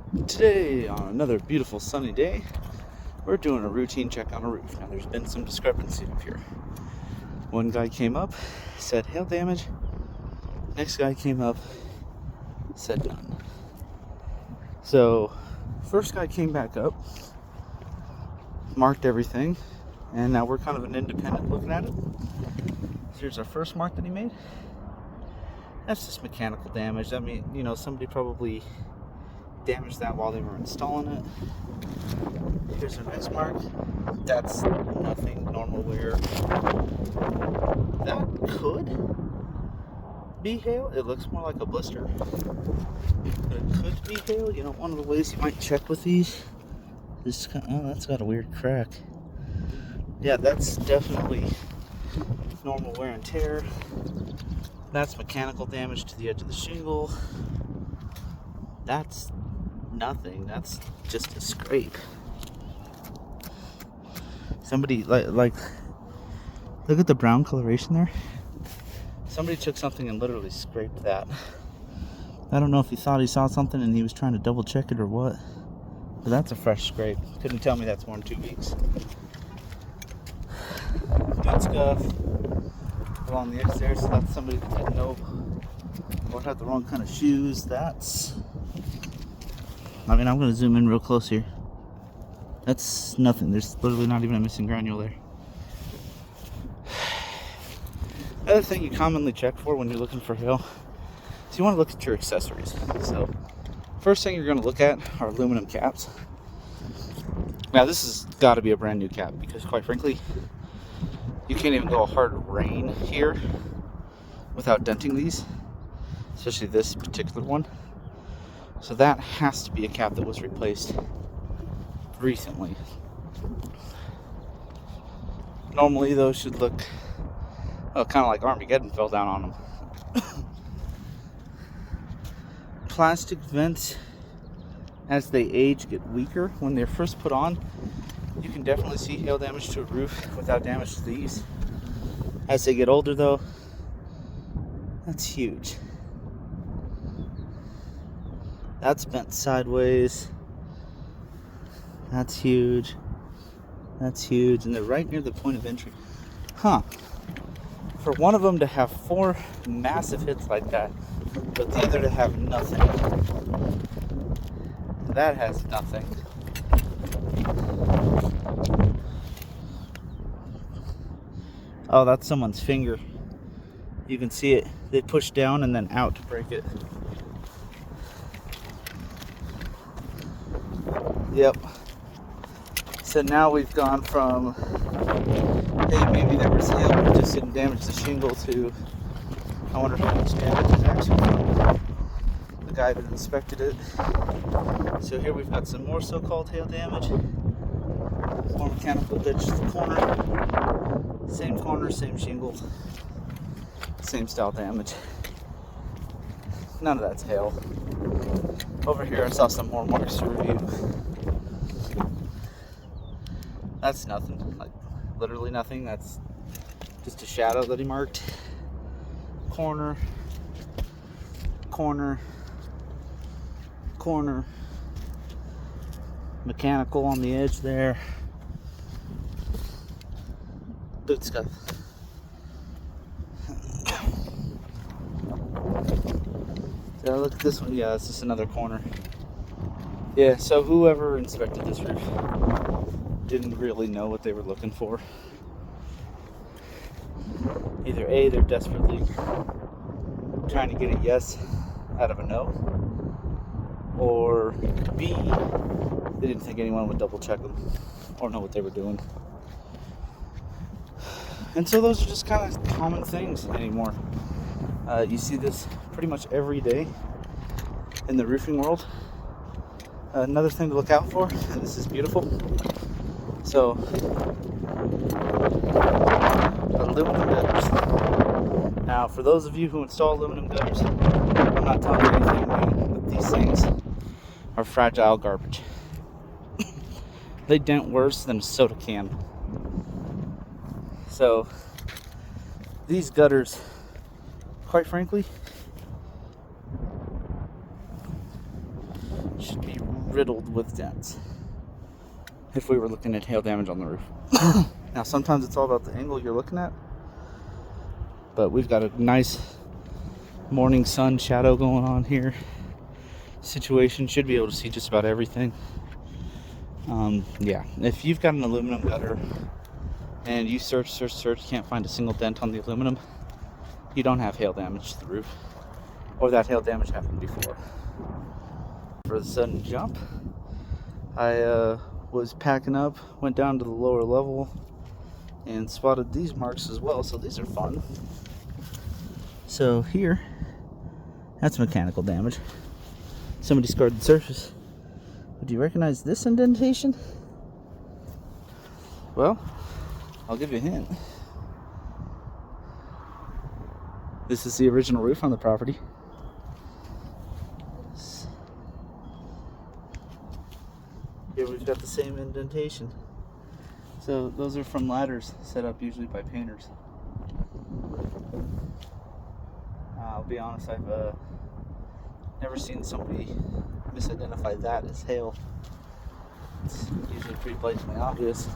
Today, on another beautiful sunny day, we're doing a routine check on a roof. Now, there's been some discrepancy up here. One guy came up, said hail damage. Next guy came up, said none. So, first guy came back up, marked everything, and now we're kind of an independent looking at it. So here's our first mark that he made. That's just mechanical damage. I mean, somebody probably damaged that while they were installing it. Here's our next mark. That's nothing, normal wear. That could be hail. It looks more like a blister, but it could be hail. One of the ways you might check with these is that's got a weird crack. Yeah, that's definitely normal wear and tear. That's mechanical damage to the edge of the shingle. That's nothing. That's just a scrape. Somebody like look at the brown coloration there. Somebody took something and literally scraped that. I don't know if he thought he saw something and he was trying to double check it or what, but that's a fresh scrape. Couldn't tell me that's more than 2 weeks. Good scuff along the edge there, so that's somebody that didn't know or had the wrong kind of shoes. I'm going to zoom in real close here. That's nothing. There's literally not even a missing granule there. Another thing you commonly check for when you're looking for hail is you want to look at your accessories. So, first thing you're going to look at are aluminum caps. Now, this has got to be a brand new cap because, quite frankly, you can't even go a hard rain here without denting these, especially this particular one. So that has to be a cap that was replaced recently. Normally those should look kind of like Armageddon fell down on them. Plastic vents, as they age, get weaker. When they're first put on, you can definitely see hail damage to a roof without damage to these. As they get older though, that's huge. That's bent sideways. That's huge. That's huge. And they're right near the point of entry. For one of them to have 4 massive hits like that, but the other to have nothing. That has nothing. Oh, that's someone's finger. You can see it. They push down and then out to break it. Yep. So now we've gone from, hey, maybe there was hail, but it just didn't damage the shingle, to, I wonder how much damage is actually from the guy that inspected it. So here we've got some more so-called hail damage. More mechanical ditch to the corner, same shingle, same style damage. None of that's hail. Over here I saw some more marks to review. That's nothing, like literally nothing. That's just a shadow that he marked. Corner, mechanical on the edge there. Boot scuff. So look at this one. Yeah, it's just another corner. Yeah, so whoever inspected this roof didn't really know what they were looking for. Either A, they're desperately trying to get a yes out of a no, or B, they didn't think anyone would double check them or know what they were doing. And so those are just kind of common things anymore. You see this pretty much every day in the roofing world. Another thing to look out for, and this is beautiful. So, aluminum gutters. Now, for those of you who install aluminum gutters, I'm not telling you anything new, but these things are fragile garbage. They dent worse than a soda can. So, these gutters, quite frankly, should be riddled with dents if we were looking at hail damage on the roof. Now, sometimes it's all about the angle you're looking at, but we've got a nice morning sun shadow going on here situation. Should be able to see just about everything. Yeah, if you've got an aluminum gutter and you search, can't find a single dent on the aluminum, you don't have hail damage to the roof, or that hail damage happened before. For the sudden jump, I was packing up, went down to the lower level, and spotted these marks as well, so these are fun. So here, that's mechanical damage. Somebody scarred the surface. Do you recognize this indentation? Well, I'll give you a hint. This is the original roof on the property. Here we've got the same indentation. So those are from ladders set up usually by painters. I'll be honest, I've never seen somebody misidentify that as hail. It's usually pretty blatantly obvious.